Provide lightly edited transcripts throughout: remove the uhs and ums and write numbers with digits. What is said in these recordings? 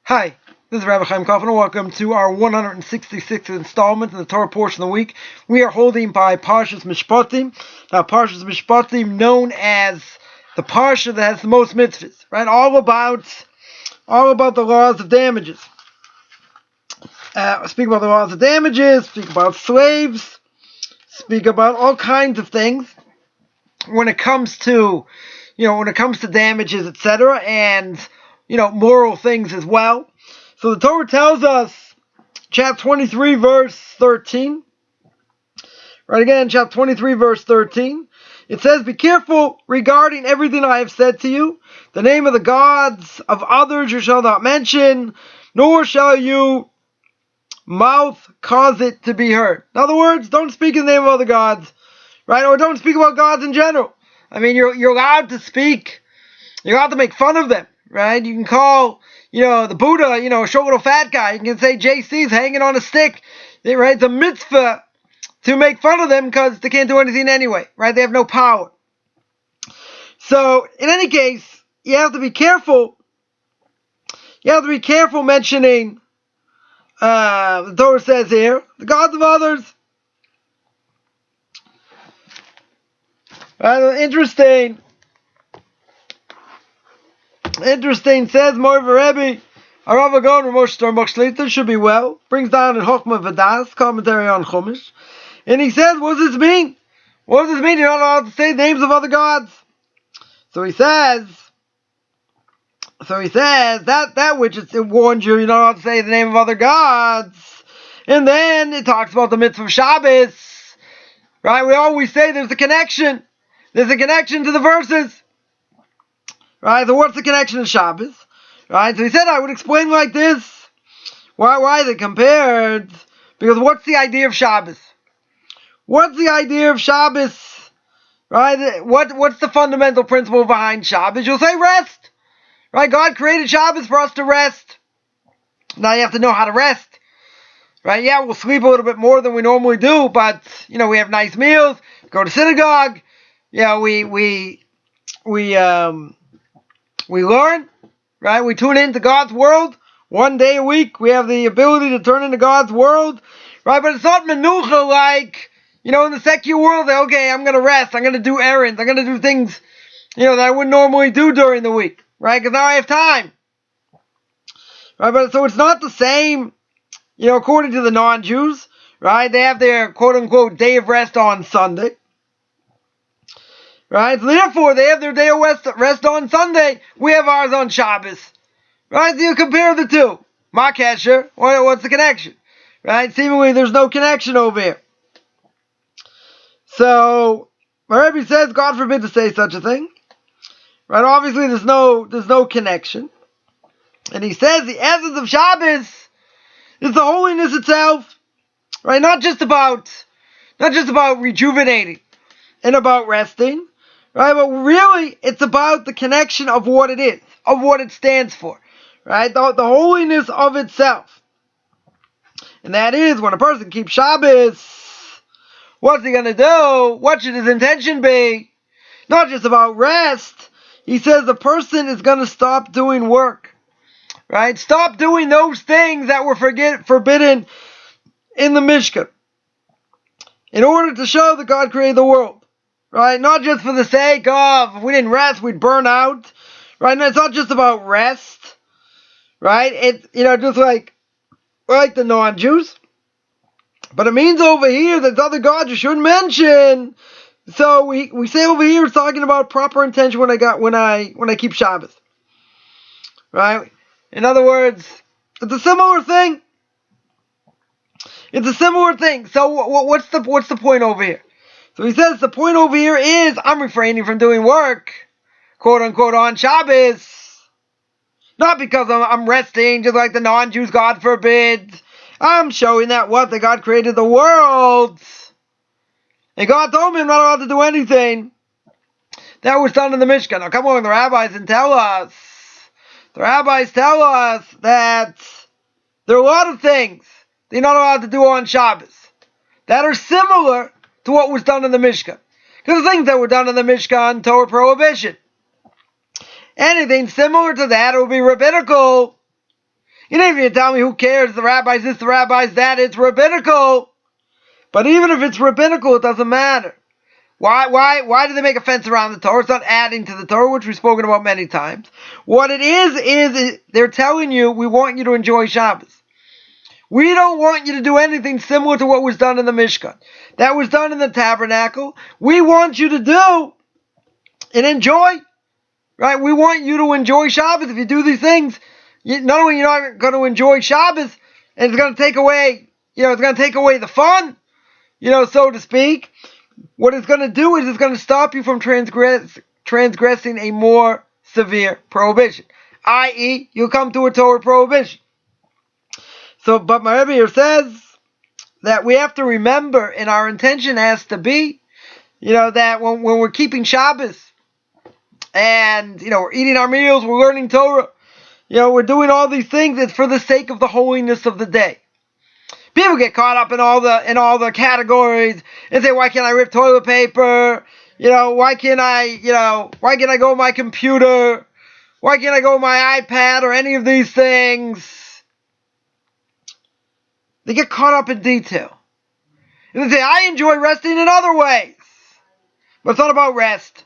Hi, this is Rabbi Chaim Coffman, and welcome to our 166th installment in the Torah portion of the week. We are holding by Parshas Mishpatim. Now, Parshas Mishpatim, known as the Parsha that has the most mitzvahs, right? All about the laws of damages. Speak about the laws of damages, speak about slaves, speak about all kinds of things when it comes to damages, etc., and moral things as well. So the Torah tells us, chapter 23, verse 13. Right again, chapter 23, verse 13. It says, "Be careful regarding everything I have said to you. The name of the gods of others you shall not mention, nor shall you mouth cause it to be heard." In other words, don't speak in the name of other gods, right? Or don't speak about gods in general. I mean, you're allowed to speak. You're allowed to make fun of them, right? You can call, the Buddha, a short little fat guy. You can say JC's hanging on a stick, right? It's a mitzvah to make fun of them because they can't do anything anyway, right? They have no power. So, in any case, you have to be careful. You have to be careful mentioning, the Torah says here, the gods of others. Interesting, says Morva Rebbe, Arav Agon Ramosh Tarmach Shlita should be well. Brings down in Chochmah Vadas, commentary on Chumash. And he says, what does this mean? What does this mean? You're not allowed to say the names of other gods. So he says that which it warns you, you're not allowed to say the name of other gods. And then it talks about the mitzvah of Shabbos. Right? We always say there's a connection. There's a connection to the verses. Right? So what's the connection to Shabbos? Right? So he said I would explain like this. Why they compared? Because what's the idea of Shabbos? What's the idea of Shabbos? Right? What's the fundamental principle behind Shabbos? You'll say rest. Right? God created Shabbos for us to rest. Now you have to know how to rest. Right? Yeah, we'll sleep a little bit more than we normally do, but we have nice meals, go to synagogue. Yeah, we learn, right? We tune into God's world. One day a week, we have the ability to turn into God's world, right? But it's not menucha like, in the secular world, okay, I'm going to rest, I'm going to do errands, I'm going to do things, that I wouldn't normally do during the week, right? Because now I have time, right? But so it's not the same, according to the non-Jews, right? They have their quote-unquote day of rest on Sunday. Right? So therefore, they have their day of rest on Sunday. We have ours on Shabbos. Right? So you compare the two. Ma kesher. What's the connection? Right? Seemingly, there's no connection over here. So, my Rebbe says, God forbid to say such a thing. Right? Obviously, there's no connection. And he says the essence of Shabbos is the holiness itself. Right? Not just about rejuvenating and about resting. Right, but really, it's about the connection of what it is, of what it stands for, right? The holiness of itself. And that is, when a person keeps Shabbos, what's he going to do? What should his intention be? Not just about rest. He says the person is going to stop doing work, right? Stop doing those things that were forbidden in the Mishkan, in order to show that God created the world. Right? Not just for the sake of, if we didn't rest, we'd burn out. Right? And it's not just about rest. Right? It's, just like the non-Jews. But it means over here that other gods you shouldn't mention. So we say over here it's talking about proper intention when I keep Shabbos. Right? In other words, it's a similar thing. It's a similar thing. So what's the point over here? So he says the point over here is I'm refraining from doing work, quote unquote, on Shabbos. Not because I'm resting, just like the non-Jews, God forbid. I'm showing that that God created the world. And God told me I'm not allowed to do anything that was done in the Mishkan. Now come along, the rabbis, and tell us. The rabbis tell us that there are a lot of things they're not allowed to do on Shabbos that are similar to what was done in the Mishkan. Because the things that were done in the Mishkan, Torah prohibition. Anything similar to that, it would be rabbinical. If you tell me who cares, the rabbis this, the rabbis that, it's rabbinical. But even if it's rabbinical, it doesn't matter. Why do they make a fence around the Torah? It's not adding to the Torah, which we've spoken about many times. What it is they're telling you, we want you to enjoy Shabbos. We don't want you to do anything similar to what was done in the Mishkan. That was done in the tabernacle. We want you to do and enjoy. Right? We want you to enjoy Shabbos. If you do these things, not only you're not going to enjoy Shabbos, and it's going to take away, it's going to take away the fun, so to speak. What it's going to do is it's going to stop you from transgressing a more severe prohibition. I.e., you'll come to a Torah prohibition. So, but my Rebbe here says that we have to remember, and our intention has to be, that when we're keeping Shabbos, and, we're eating our meals, we're learning Torah, we're doing all these things, it's for the sake of the holiness of the day. People get caught up in all the categories and say, why can't I rip toilet paper? Why can't I go with my computer? Why can't I go with my iPad or any of these things? They get caught up in detail. And they say, I enjoy resting in other ways. But it's not about rest.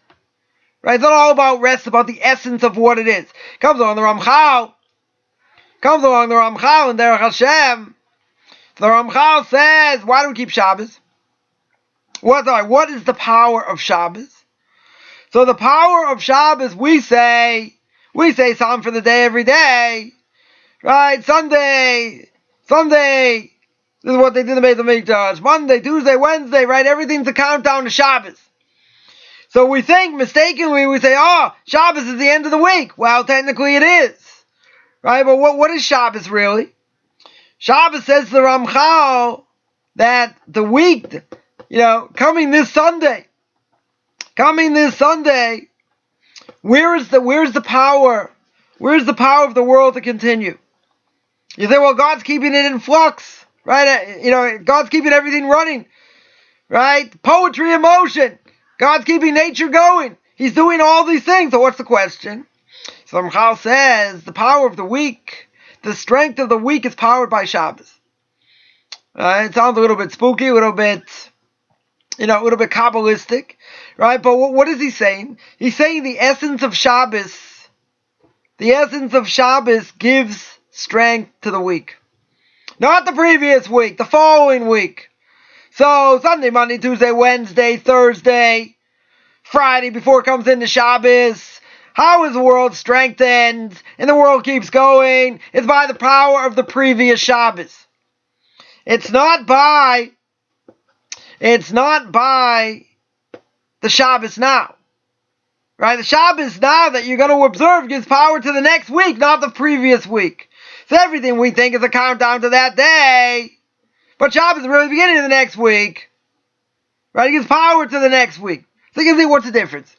Right? It's not all about rest, it's about the essence of what it is. Comes along the Ramchal and Derech Hashem. The Ramchal says, why do we keep Shabbos? What is the power of Shabbos? So the power of Shabbos, we say Psalm for the day every day. Right? Sunday. This is what they did in the Beit HaMikdash. Monday, Tuesday, Wednesday, right? Everything's a countdown to Shabbos. So we think, mistakenly, we say, Shabbos is the end of the week. Well, technically it is. Right? But what is Shabbos really? Shabbos says to the Ramchal that the week, coming this Sunday, where is the power? Where is the power of the world to continue? You say, well, God's keeping it in flux, right? God's keeping everything running, right? Poetry in motion. God's keeping nature going. He's doing all these things. So what's the question? So Ramchal says the power of the week, the strength of the week is powered by Shabbos. It sounds a little bit spooky, a little bit Kabbalistic, right? But what is he saying? He's saying the essence of Shabbos gives strength to the week. Not the previous week, the following week. So Sunday, Monday, Tuesday, Wednesday, Thursday, Friday, before it comes into Shabbos. How is the world strengthened and the world keeps going? It's by the power of the previous Shabbos. It's not by the Shabbos now. Right? The Shabbos now that you're going to observe gives power to the next week, not the previous week. So everything we think is a countdown to that day. But Shabbos is really the beginning of the next week. Right? It gives power to the next week. So you can see what's the difference.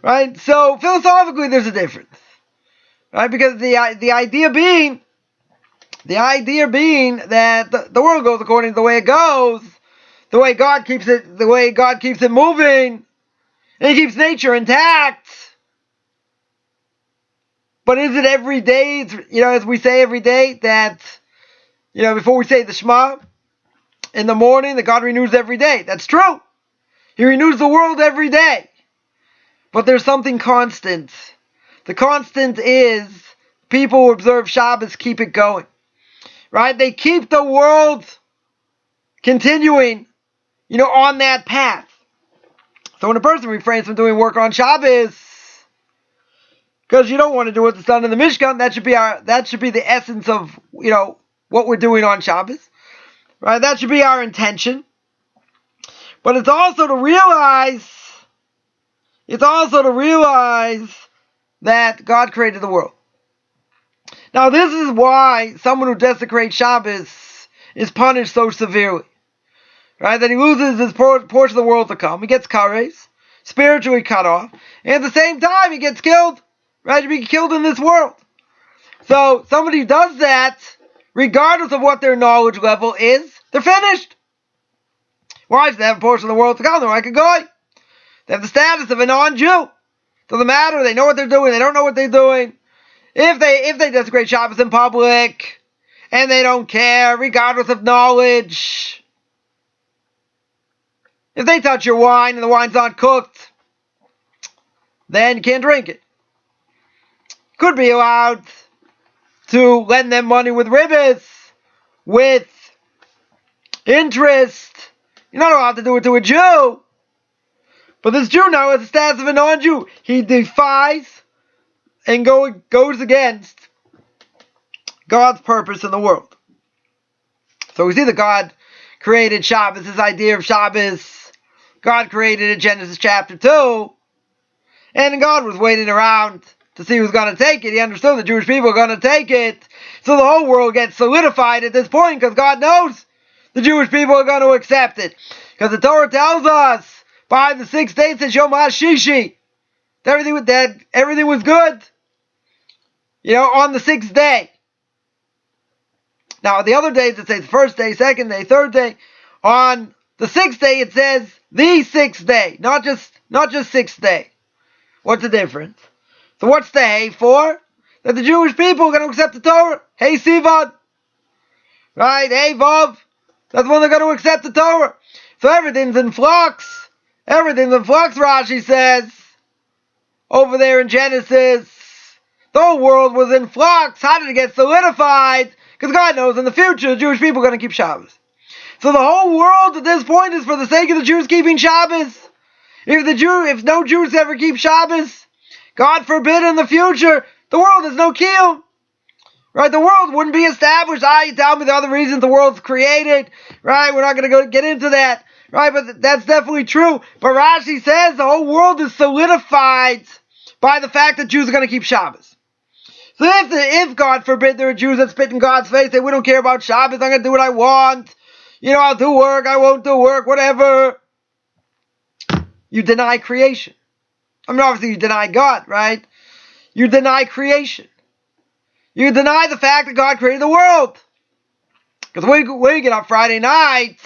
Right? So philosophically there's a difference. Right? Because the idea being that the world goes according to the way it goes, the way God keeps it moving, and He keeps nature intact. But is it every day, as we say every day, that, before we say the Shema, in the morning, that God renews every day? That's true. He renews the world every day. But there's something constant. The constant is people who observe Shabbos keep it going. Right? They keep the world continuing, on that path. So when a person refrains from doing work on Shabbos, because you don't want to do what's done in the Mishkan, that should be the essence of, what we're doing on Shabbos. Right? That should be our intention. But it's also to realize that God created the world. Now this is why someone who desecrates Shabbos is punished so severely. Right? That he loses his portion of the world to come. He gets kares, spiritually cut off. And at the same time he gets killed. Right? To be killed in this world. So somebody who does that, regardless of what their knowledge level is, they're finished. Why? They have a portion of the world to come. They're like a guy. They have the status of a non-Jew. Doesn't matter. They know what they're doing. They don't know what they're doing. if they desecrate Shabbos in public, and they don't care, regardless of knowledge, if they touch your wine and the wine's not cooked, then you can't drink it. Could be allowed to lend them money with ribbis, with interest. You're not allowed to do it to a Jew. But this Jew now has the status of a non-Jew. He defies and goes against God's purpose in the world. So we see that God created Shabbos, this idea of Shabbos. God created in Genesis chapter 2. And God was waiting around to see who's going to take it. He understood the Jewish people are going to take it. So the whole world gets solidified at this point because God knows the Jewish people are going to accept it. Because the Torah tells us by the 6th day it says Yom HaShishi. Everything was good. On the 6th day. Now the other days it says the 1st day, 2nd day, 3rd day. On the 6th day it says the 6th day, not just 6th day. What's the difference? So what's the hey for? That the Jewish people are going to accept the Torah. Hey Sivan. Right? Hey Vav. That's when they're going to accept the Torah. So everything's in flux. Everything's in flux, Rashi says. Over there in Genesis. The whole world was in flux. How did it get solidified? Because God knows in the future the Jewish people are going to keep Shabbos. So the whole world at this point is for the sake of the Jews keeping Shabbos. If no Jews ever keep Shabbos, God forbid in the future, the world has no kiyum. Right? The world wouldn't be established. You tell me the other reasons the world's created. Right? We're not going to get into that. Right? But that's definitely true. But Rashi says the whole world is solidified by the fact that Jews are going to keep Shabbos. So if God forbid there are Jews that spit in God's face, say we don't care about Shabbos, I'm going to do what I want. I'll do work, I won't do work, whatever. You deny creation. Obviously you deny God, right? You deny creation. You deny the fact that God created the world. Because when we get up Friday night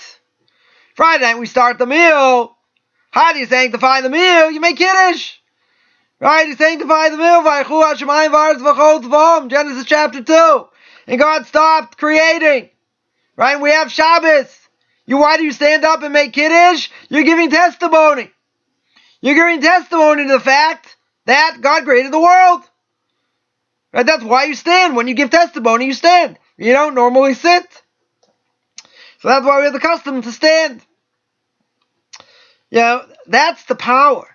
we start the meal. How do you sanctify the meal? You make Kiddush. Right? You sanctify the meal. Genesis chapter 2. And God stopped creating. Right? And we have Shabbos. Why do you stand up and make Kiddush? You're giving testimony. You're giving testimony to the fact that God created the world. Right? That's why you stand. When you give testimony, you stand. You don't normally sit. So that's why we have the custom to stand. That's the power.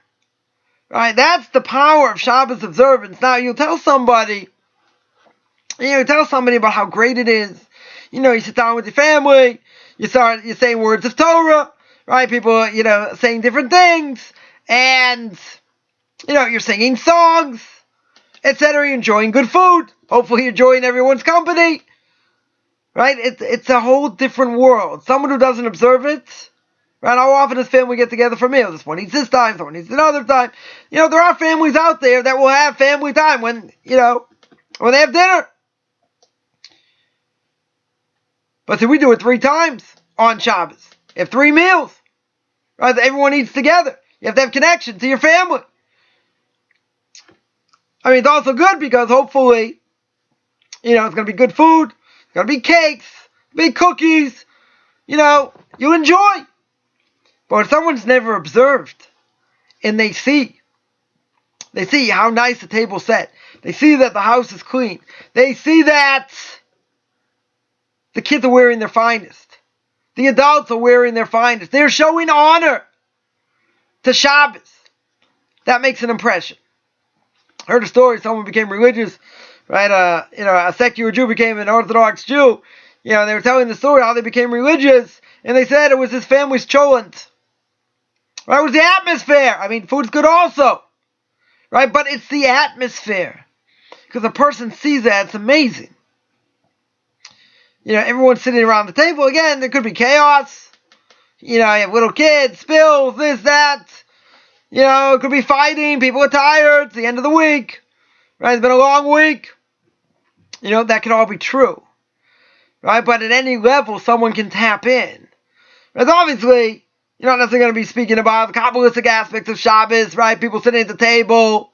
Right? That's the power of Shabbos observance. Now, you tell somebody about how great it is. You sit down with your family. You're saying words of Torah. Right? People, saying different things. And, you're singing songs, etc. You're enjoying good food. Hopefully you're enjoying everyone's company. Right? It's a whole different world. Someone who doesn't observe it, right? How often does family get together for meals? Someone eats this time, someone eats another time. There are families out there that will have family time when they have dinner. But we do it 3 times on Shabbos. You have 3 meals. Right? Everyone eats together. You have to have connection to your family. It's also good because hopefully, it's going to be good food. It's going to be cakes, big cookies. You'll enjoy. But if someone's never observed and they see how nice the table's set. They see that the house is clean. They see that the kids are wearing their finest. The adults are wearing their finest. They're showing honor to Shabbos. That makes an impression. I heard a story. Someone became religious, right? A secular Jew became an Orthodox Jew. They were telling the story how they became religious, and they said it was his family's cholent. Right? It was the atmosphere. Food's good also, right? But it's the atmosphere, because a person sees that, it's amazing. Everyone's sitting around the table. Again, there could be chaos. You have little kids, spills, this, that. It could be fighting. People are tired. It's the end of the week. Right? It's been a long week. That can all be true. Right? But at any level, someone can tap in. Right? Obviously, you're not necessarily going to be speaking about the Kabbalistic aspects of Shabbos, right? People sitting at the table.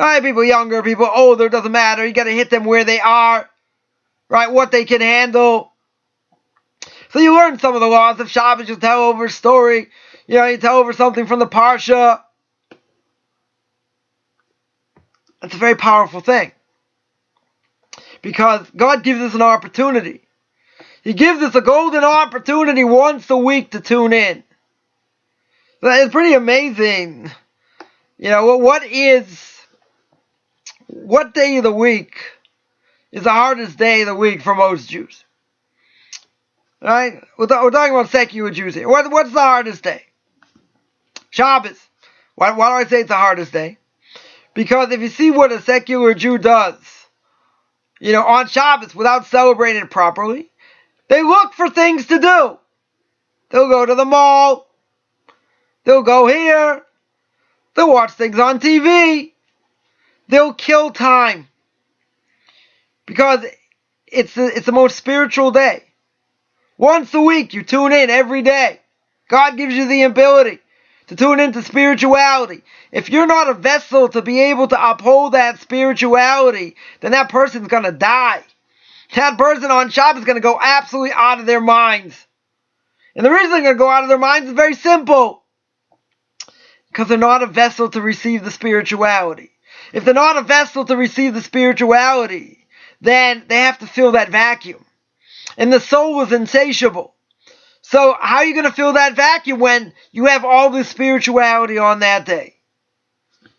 Right? People younger, people older, doesn't matter. You got to hit them where they are. Right? What they can handle. So you learn some of the laws of Shabbos. You tell over a story. You tell over something from the Parsha. That's a very powerful thing. Because God gives us an opportunity. He gives us a golden opportunity once a week to tune in. It's pretty amazing. What day of the week is the hardest day of the week for most Jews? Right? We're talking about secular Jews here. What's the hardest day? Shabbos. Why do I say it's the hardest day? Because if you see what a secular Jew does, on Shabbos without celebrating it properly, they look for things to do. They'll go to the mall. They'll go here. They'll watch things on TV. They'll kill time. Because it's the most spiritual day. Once a week, you tune in every day. God gives you the ability to tune into spirituality. If you're not a vessel to be able to uphold that spirituality, then that person's going to die. That person on Shabbos is going to go absolutely out of their minds. And the reason they're going to go out of their minds is very simple. Because they're not a vessel to receive the spirituality. If they're not a vessel to receive the spirituality, then they have to fill that vacuum. And the soul is insatiable. So how are you going to fill that vacuum when you have all this spirituality on that day?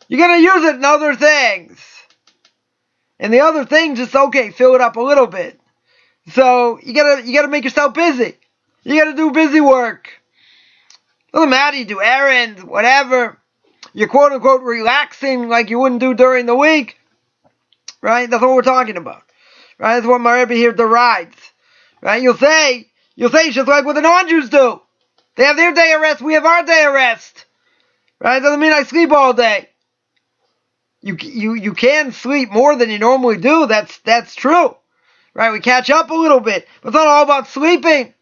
You're going to use it in other things. And the other things, just fill it up a little bit. So you gotta make yourself busy. You gotta do busy work. Doesn't matter, you do errands, whatever. You're quote unquote relaxing like you wouldn't do during the week. Right? That's what we're talking about. Right? That's what my Rebbe here derides. Right? You'll say it's just like what the non-Jews do. They have their day of rest, we have our day of rest. Right? Doesn't mean I sleep all day. You can sleep more than you normally do. That's true. Right? We catch up a little bit. But it's not all about sleeping.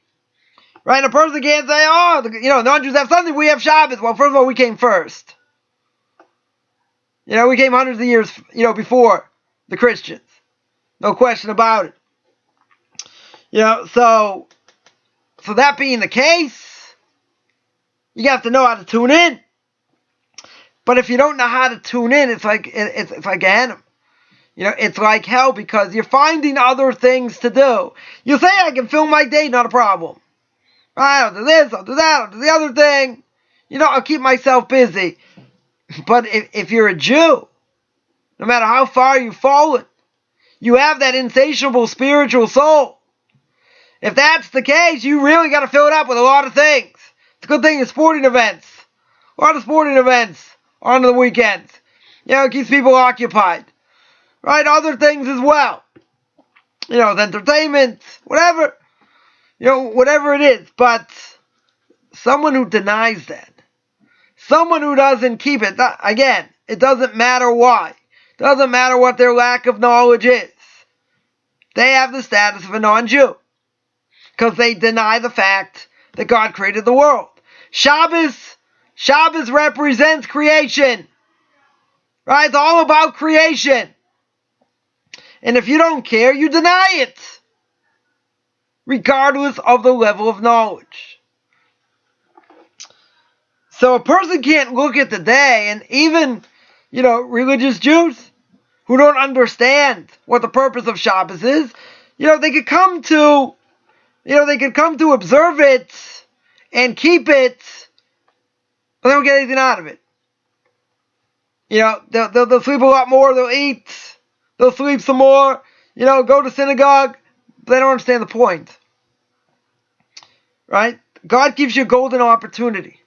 Right? A person can't say, non-Jews have Sunday, we have Shabbos. Well, first of all, we came first. We came hundreds of years, before the Christians. No question about it. So that being the case, you have to know how to tune in. But if you don't know how to tune in, it's like Gehenna. It's like hell because you're finding other things to do. You say, I can fill my day, not a problem. I'll do this, I'll do that, I'll do the other thing. I'll keep myself busy. But if you're a Jew, no matter how far you've fallen, you have that insatiable spiritual soul. If that's the case, you really got to fill it up with a lot of things. It's a good thing in sporting events. A lot of sporting events on the weekends. It keeps people occupied. Right? Other things as well. Entertainment, whatever. Whatever it is. But someone who denies that, someone who doesn't keep it, again, it doesn't matter why. It doesn't matter what their lack of knowledge is. They have the status of a non-Jew. Because they deny the fact that God created the world. Shabbos represents creation. Right? It's all about creation. And if you don't care, you deny it. Regardless of the level of knowledge. So a person can't look at the day, and even, religious Jews who don't understand what the purpose of Shabbos is, they could come to observe it and keep it, but they don't get anything out of it. They'll sleep a lot more, they'll eat, they'll sleep some more, go to synagogue, but they don't understand the point. Right? God gives you a golden opportunity.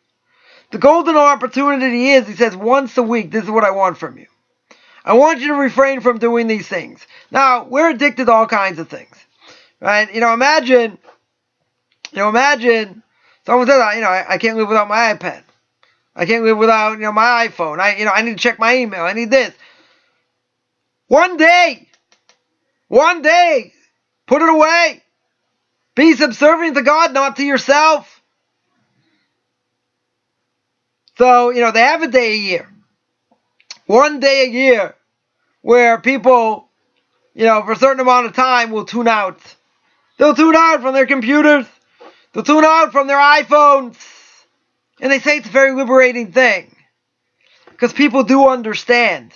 The golden opportunity is, he says, once a week, this is what I want from you. I want you to refrain from doing these things. Now, we're addicted to all kinds of things. Right? Imagine someone says, I can't live without my iPad. I can't live without, my iPhone. I need to check my email. I need this. One day, put it away. Be subservient to God, not to yourself. So, they have a day a year. One day a year where people, for a certain amount of time will tune out. They'll tune out from their computers. They'll tune out from their iPhones. And they say it's a very liberating thing. Because people do understand.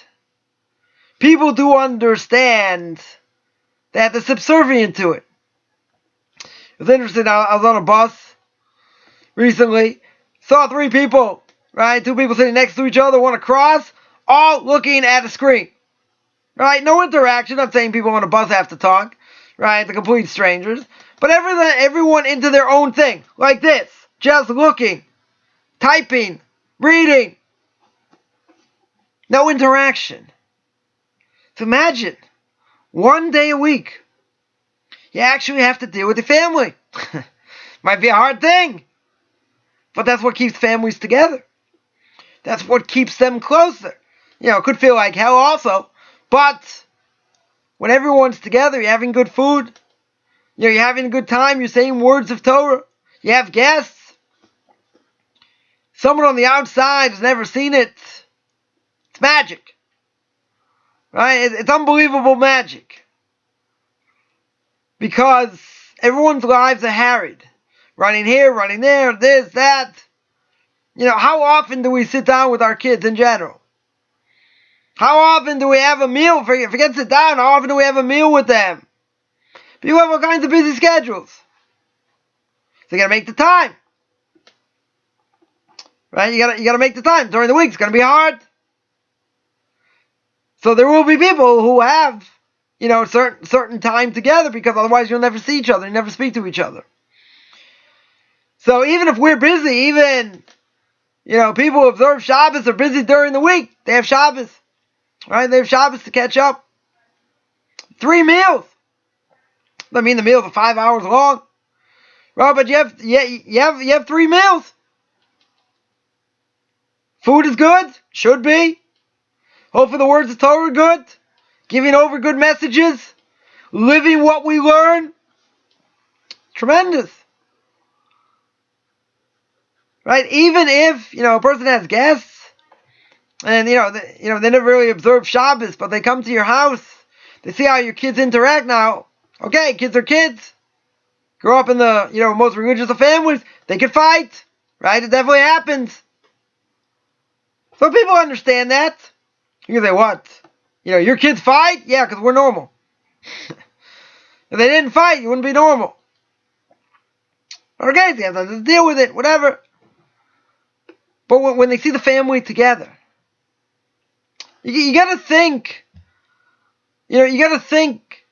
People do understand that they're subservient to it. It was interesting, I was on a bus recently, saw 3 people, right? 2 people sitting next to each other, one across, all looking at a screen. Right? No interaction. I'm saying people on a bus have to talk. Right? The complete strangers. But everyone into their own thing. Like this. Just looking. Typing. Reading. No interaction. So imagine. One day a week. You actually have to deal with your family. Might be a hard thing. But that's what keeps families together. That's what keeps them closer. It could feel like hell also. But when everyone's together, you're having good food. You're having a good time. You're saying words of Torah. You have guests. Someone on the outside has never seen it. It's magic. Right? It's unbelievable magic. Because everyone's lives are harried. Running here, running there, this, that. How often do we sit down with our kids in general? How often do we have a meal? Forget sit down. How often do we have a meal with them? People have all kinds of busy schedules. So you gotta make the time. Right? You gotta make the time. During the week, it's gonna be hard. So there will be people who have, certain time together, because otherwise you'll never see each other, you never speak to each other. So even if we're busy, even, people who observe Shabbos are busy during the week. They have Shabbos. Right? They have Shabbos to catch up. 3 meals. I mean, the meals are 5 hours long. Right? But you have 3 meals. Food is good. Should be. Hopefully the words of Torah are good. Giving over good messages. Living what we learn. Tremendous. Right? Even if, a person has guests. And, they never really observe Shabbos, but they come to your house. They see how your kids interact now. Okay, kids are kids. Grow up in the, most religious of families. They can fight. Right? It definitely happens. So people understand that. You can say, what? Your kids fight? Yeah, because we're normal. If they didn't fight, you wouldn't be normal. Okay, so you have to deal with it, whatever. But when they see the family together, you got to think, you got to think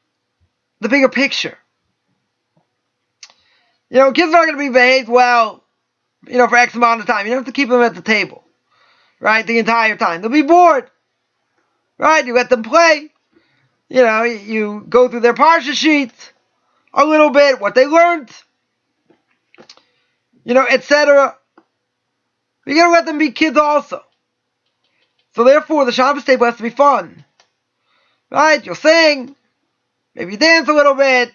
the bigger picture. Kids are not going to be behaved well, for X amount of time. You don't have to keep them at the table, right, the entire time. They'll be bored, right? You let them play. You go through their Parsha sheets a little bit, what they learned, etc. You got to let them be kids also. So therefore, the Shabbos table has to be fun. Right? You'll sing. Maybe you dance a little bit.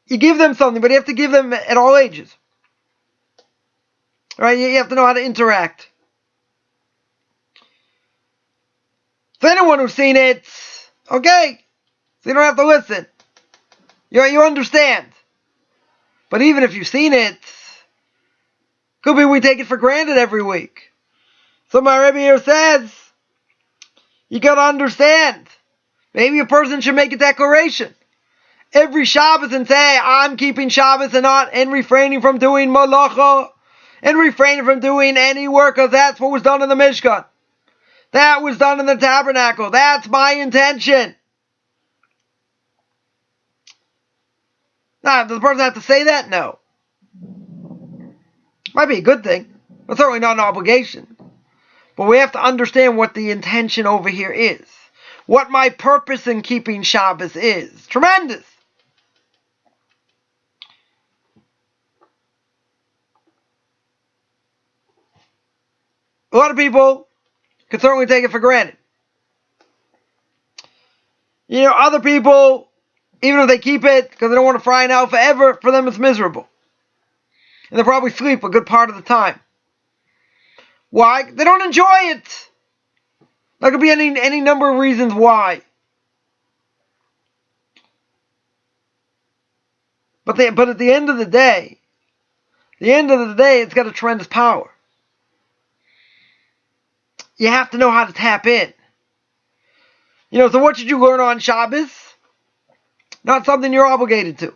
You give them something, but you have to give them at all ages. Right? You have to know how to interact. So anyone who's seen it, okay. So you don't have to listen. You understand. But even if you've seen it, could be we take it for granted every week. So my Rebbe here says, you got to understand. Maybe a person should make a declaration every Shabbos and say, I'm keeping Shabbos and refraining from doing malacha and refraining from doing any work, because that's what was done in the Mishkan. That was done in the tabernacle. That's my intention. Now, does the person have to say that? No. Might be a good thing, but certainly not an obligation. But we have to understand what the intention over here is. What my purpose in keeping Shabbos is. Tremendous. A lot of people can certainly take it for granted. Other people, even if they keep it because they don't want to fry an out forever, for them it's miserable. And they'll probably sleep a good part of the time. Why? They don't enjoy it. There could be any number of reasons why. But at the end of the day, it's got a tremendous power. You have to know how to tap in. So what should you learn on Shabbos? Not something you're obligated to.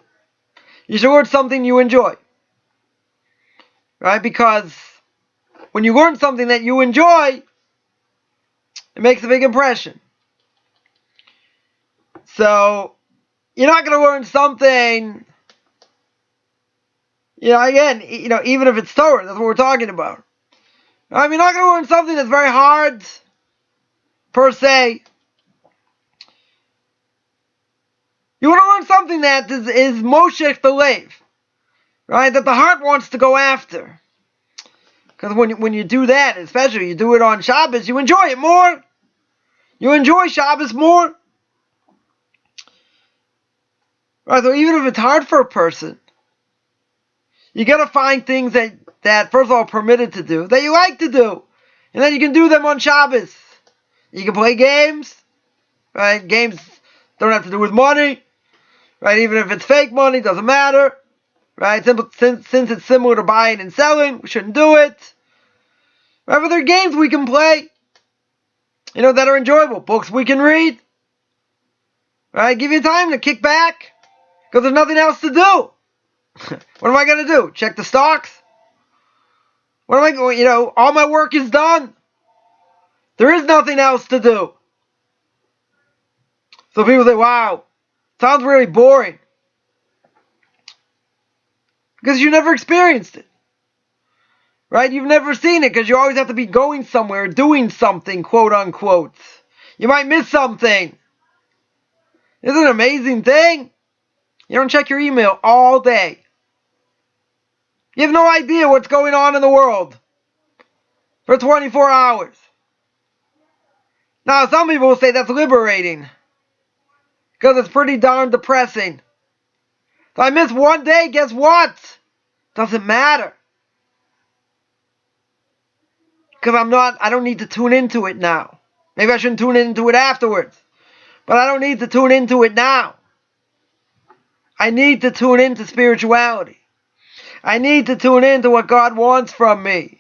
You should learn something you enjoy. Right? Because when you learn something that you enjoy, it makes a big impression. So, you're not going to learn something, again, even if it's Torah, that's what we're talking about. You're not going to learn something that's very hard, per se. You want to learn something that is Moshech the Lev, right? That the heart wants to go after. Because when you do that, especially you do it on Shabbos, you enjoy it more. You enjoy Shabbos more. Right, so even if it's hard for a person, you got to find things that first of all, permitted to do, that you like to do. And then you can do them on Shabbos. You can play games, right? Games don't have to do with money, right? Even if it's fake money, doesn't matter, right? Since it's similar to buying and selling, we shouldn't do it. Right? But there are games we can play, that are enjoyable. Books we can read, right? Give you time to kick back, because there's nothing else to do. What am I going to do? Check the stocks? What am I going, all my work is done. There is nothing else to do. So people say, wow, sounds really boring. Because you never experienced it. Right? You've never seen it because you always have to be going somewhere, doing something, quote unquote. You might miss something. Isn't it an amazing thing? You don't check your email all day. You have no idea what's going on in the world for 24 hours. Now, some people will say that's liberating because it's pretty darn depressing. If I miss one day, guess what? Doesn't matter. Because I don't need to tune into it now. Maybe I shouldn't tune into it afterwards. But I don't need to tune into it now. I need to tune into spirituality. I need to tune into what God wants from me.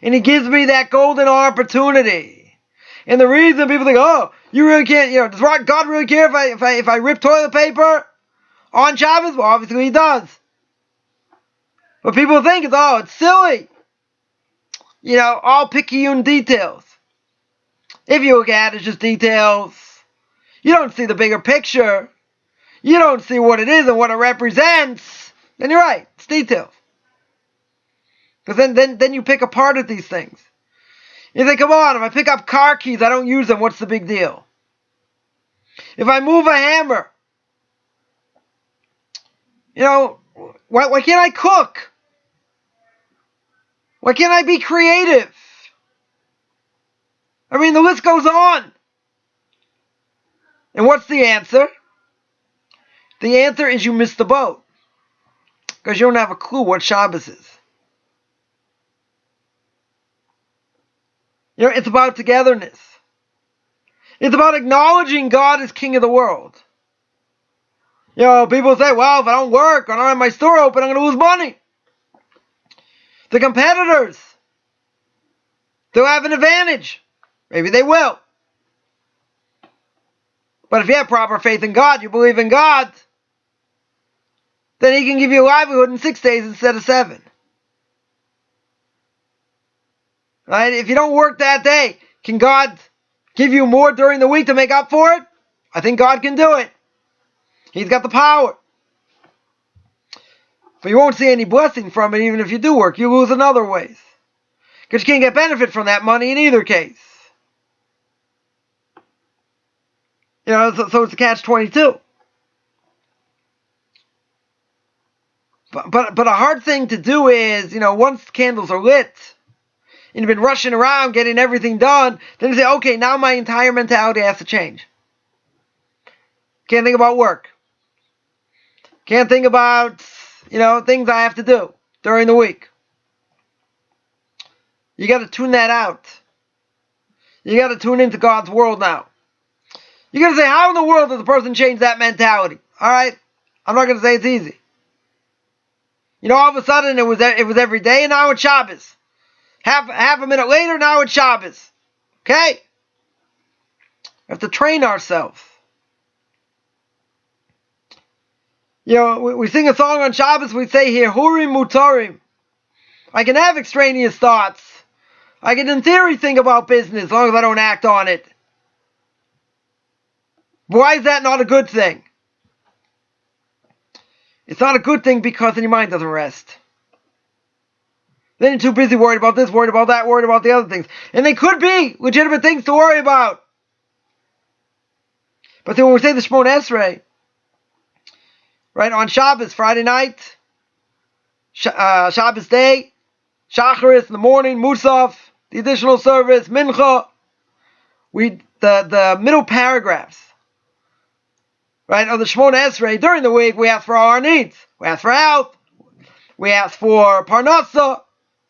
And He gives me that golden opportunity. And the reason people think, oh, you really can't, does God really care if I rip toilet paper on Shabbos? Well, obviously He does. But people think it's silly. All picayune details. If you look at it, it's just details. You don't see the bigger picture. You don't see what it is and what it represents. Then you're right. It's details. Because then you pick apart at these things. You think, come on, if I pick up car keys, I don't use them, what's the big deal? If I move a hammer, why can't I cook? Why can't I be creative? The list goes on. And what's the answer? The answer is you missed the boat. Because you don't have a clue what Shabbos is. It's about togetherness. It's about acknowledging God as King of the world. People say, well, if I don't work, I don't have my store open, I'm going to lose money. The competitors, they'll have an advantage. Maybe they will. But if you have proper faith in God, you believe in God, then He can give you a livelihood in 6 days instead of 7. Right? If you don't work that day, can God give you more during the week to make up for it? I think God can do it. He's got the power. But you won't see any blessing from it even if you do work. You lose in other ways. Because you can't get benefit from that money in either case. So it's a catch-22. But a hard thing to do is, once candles are lit, and you've been rushing around getting everything done, then you say, okay, now my entire mentality has to change. Can't think about work. Can't think about, things I have to do during the week. You got to tune that out. You got to tune into God's world now. You're going to say, how in the world does a person change that mentality? All right? I'm not going to say it's easy. All of a sudden it was every day, and now it's Shabbos. Half a minute later, now it's Shabbos. Okay? We have to train ourselves. We sing a song on Shabbos, we say here, Hurim Mutarim. I can have extraneous thoughts. I can, in theory, think about business as long as I don't act on it. Why is that not a good thing? It's not a good thing because then your mind doesn't rest. Then you're too busy worried about this, worried about that, worried about the other things. And they could be legitimate things to worry about. But then when we say the Shemona Esrei, right, on Shabbos, Friday night, Shabbos day, Shacharis in the morning, Musaf, the additional service, Mincha, the middle paragraphs, right, of the Shemona Esrei, during the week, we ask for all our needs. We ask for health. We ask for parnasa,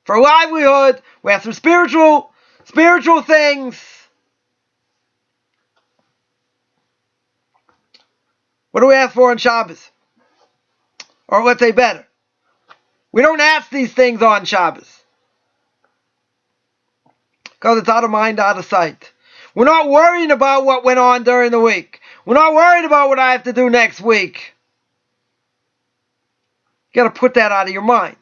for livelihood. We ask for spiritual things. What do we ask for on Shabbos? Or let's say better, we don't ask these things on Shabbos. Because it's out of mind, out of sight. We're not worrying about what went on during the week. We're not worried about what I have to do next week. You got to put that out of your mind.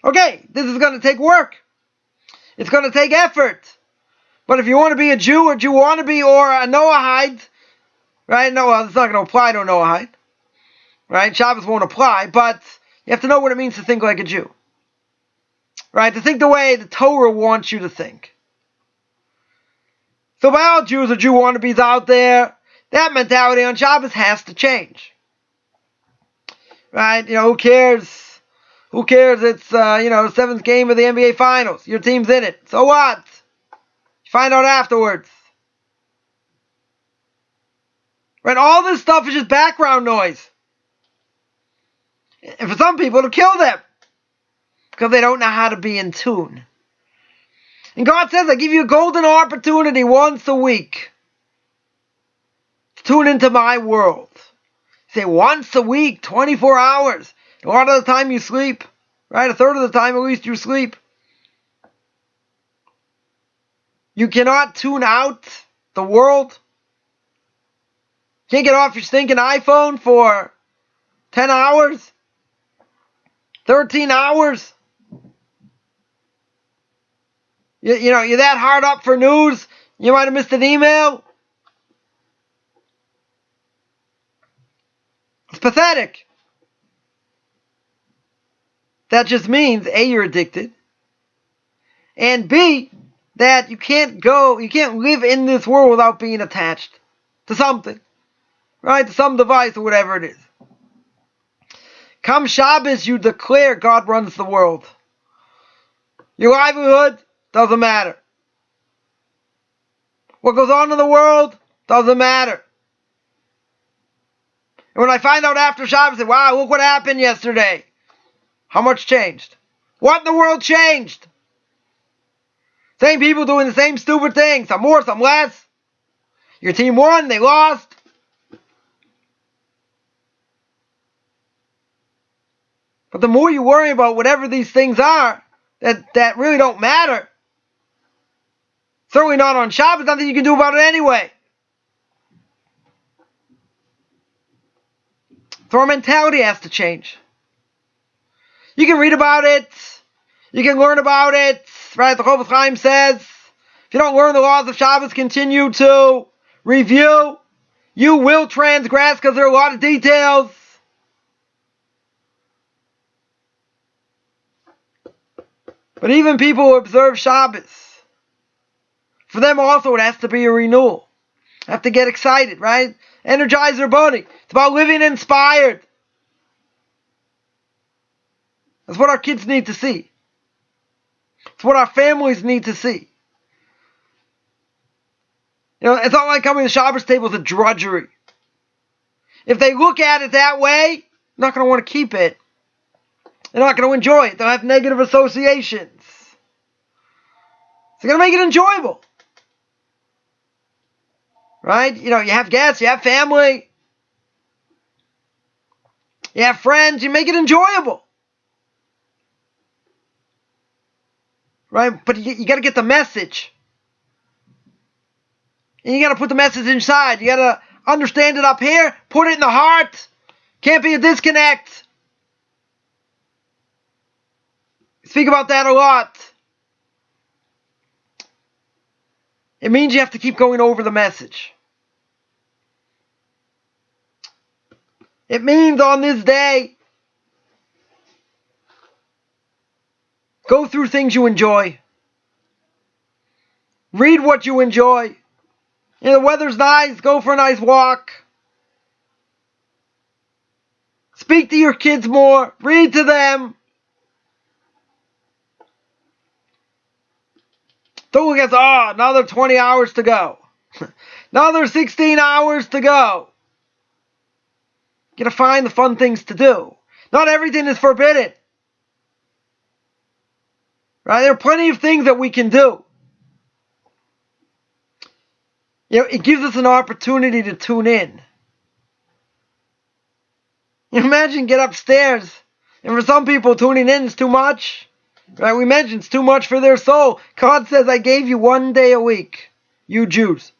Okay, this is going to take work. It's going to take effort. But if you want to be a Jew, or a Noahide, right? No, it's not going to apply to a Noahide. Right? Shabbos won't apply, but you have to know what it means to think like a Jew. Right? To think the way the Torah wants you to think. So by all Jews or Jew wannabes out there, that mentality on Shabbos has to change. Right? Who cares? Who cares? It's, seventh game of the NBA Finals. Your team's in it. So what? You find out afterwards. Right? All this stuff is just background noise. And for some people, it'll kill them. Because they don't know how to be in tune. And God says, I give you a golden opportunity once a week to tune into my world. You say, once a week, 24 hours. A lot of the time you sleep. Right? A third of the time at least you sleep. You cannot tune out the world. Can't get off your stinking iPhone for 10 hours. 13 hours. You're that hard up for news, you might have missed an email. It's pathetic. That just means, A, you're addicted, and B, that you can't live in this world without being attached to something, right? To some device or whatever it is. Come Shabbos, you declare God runs the world. Your livelihood doesn't matter. What goes on in the world doesn't matter. And when I find out after Shabbos, I say, wow, look what happened yesterday. How much changed? What in the world changed? Same people doing the same stupid thing. Some more, some less. Your team won, they lost. But the more you worry about whatever these things are, that really don't matter. Certainly not on Shabbos, nothing you can do about it anyway. So our mentality has to change. You can read about it. You can learn about it. Right? The Rabbi Chaim says, if you don't learn the laws of Shabbos, continue to review, you will transgress because there are a lot of details. But even people who observe Shabbos, for them also it has to be a renewal. Have to get excited, right? Energize their body. It's about living inspired. That's what our kids need to see. It's what our families need to see. It's not like coming to the Shabbos table is a drudgery. If they look at it that way, they're not going to want to keep it. They're not going to enjoy it. They'll have negative associations. They're going to make it enjoyable. Right? You have guests, you have family, you have friends, you make it enjoyable. Right? But you got to get the message. And you got to put the message inside. You got to understand it up here, put it in the heart. Can't be a disconnect. Speak about that a lot. It means you have to keep going over the message. It means on this day, go through things you enjoy. Read what you enjoy. The weather's nice, go for a nice walk. Speak to your kids more. Read to them. Don't look at, another 20 hours to go. Another 16 hours to go. You gotta find the fun things to do. Not everything is forbidden. Right? There are plenty of things that we can do. It gives us an opportunity to tune in. Imagine get upstairs, and for some people tuning in is too much. Right? We mentioned it's too much for their soul. God says, I gave you 1 day a week, you Jews.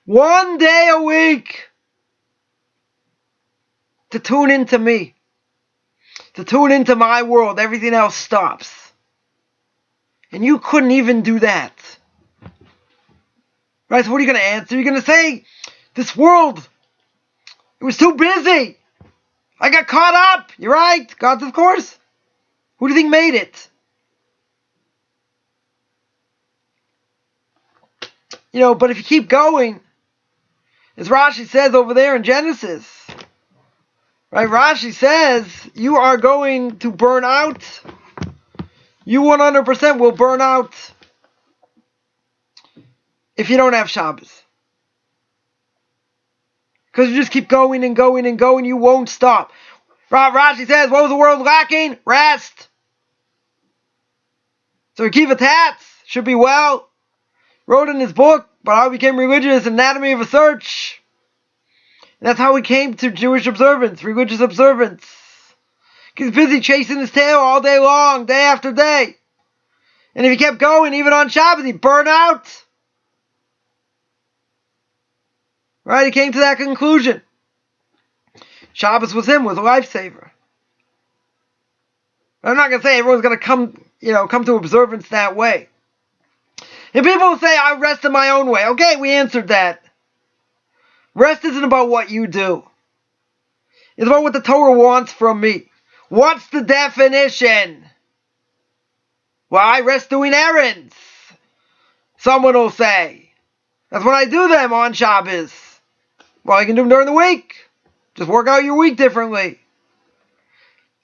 1 day a week to tune into me. To tune into my world. Everything else stops. And you couldn't even do that. Right? So what are you going to answer? You're going to say, this world, it was too busy. I got caught up. You're right. God, of course. Who do you think made it? But if you keep going, as Rashi says over there in Genesis, right? Rashi says, you are going to burn out. You 100% will burn out if you don't have Shabbos. Because you just keep going and going and going, you won't stop. Rashi says, what was the world lacking? Rest. So Akiva Tatz should be well. Wrote in his book about how he became religious, Anatomy of a Search. And that's how he came to Jewish observance, religious observance. He's busy chasing his tail all day long, day after day. And if he kept going, even on Shabbos, he'd burn out. Right? He came to that conclusion. Shabbos was a lifesaver. I'm not going to say everyone's going to come to observance that way. And people say, I rest in my own way. Okay, we answered that. Rest isn't about what you do. It's about what the Torah wants from me. What's the definition? Well, I rest doing errands. Someone will say. That's when I do them on Shabbos. Well, you can do them during the week. Just work out your week differently.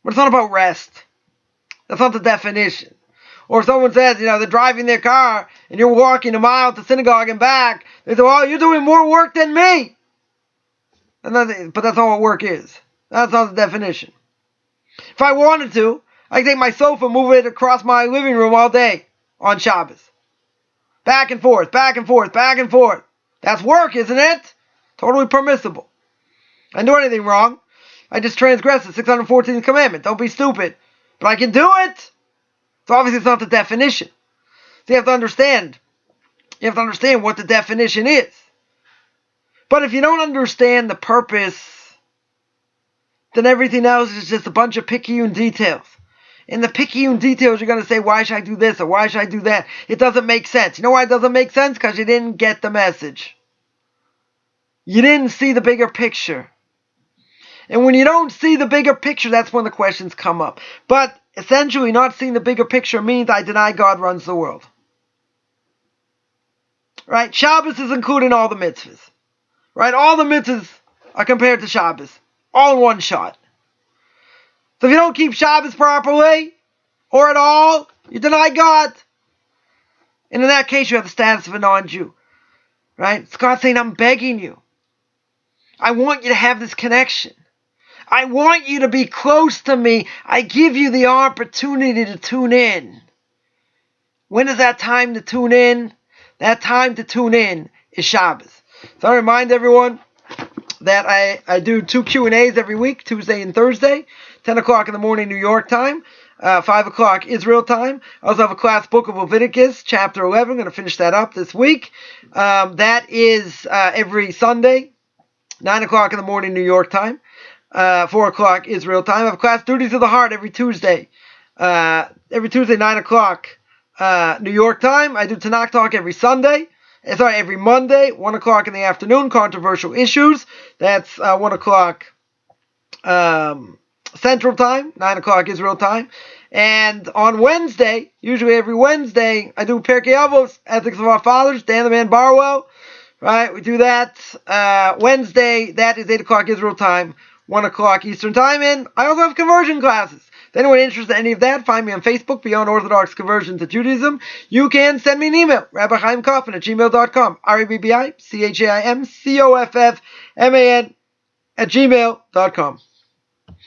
But it's not about rest. That's not the definition. Or if someone says, they're driving their car and you're walking a mile to synagogue and back, they say, well, you're doing more work than me. But that's not what work is. That's not the definition. If I wanted to, I could take my sofa and move it across my living room all day on Shabbos. Back and forth, back and forth, back and forth. That's work, isn't it? Totally permissible. I didn't do anything wrong. I just transgressed the 614th commandment. Don't be stupid. But I can do it. So obviously it's not the definition. So you have to understand. You have to understand what the definition is. But if you don't understand the purpose, then everything else is just a bunch of picayune details. In the picayune details, you're going to say, why should I do this or why should I do that? It doesn't make sense. You know why it doesn't make sense? Because you didn't get the message. You didn't see the bigger picture. And when you don't see the bigger picture, that's when the questions come up. But essentially, not seeing the bigger picture means I deny God runs the world. Right? Shabbos is included in all the mitzvahs. Right? All the mitzvahs are compared to Shabbos. All in one shot. So if you don't keep Shabbos properly, or at all, you deny God. And in that case, you have the status of a non-Jew. Right? It's God saying, I'm begging you. I want you to have this connection. I want you to be close to me. I give you the opportunity to tune in. When is that time to tune in? That time to tune in is Shabbos. So I remind everyone that I do 2 Q&As every week, Tuesday and Thursday, 10 o'clock in the morning New York time, 5 o'clock Israel time. I also have a class book of Leviticus, chapter 11. I'm going to finish that up this week. That is every Sunday, 9 o'clock in the morning New York time, 4 o'clock Israel time. I have class Duties of the Heart every Tuesday, 9 o'clock New York time. I do Tanakh Talk every Monday, 1 o'clock in the afternoon, Controversial Issues. That's 1 o'clock Central Time, 9 o'clock Israel time. And on Wednesday, usually every Wednesday, I do Pirkei Avos, Ethics of Our Fathers, Dan the Man Barwell. Right, we do that Wednesday. That is 8 o'clock Israel time, 1 o'clock Eastern time. And I also have conversion classes. If anyone interested in any of that, find me on Facebook, Beyond Orthodox Conversion to Judaism. You can send me an email, Rabbi Chaim Coffman at gmail.com, RABBICHAIMCOFFMAN at gmail.com.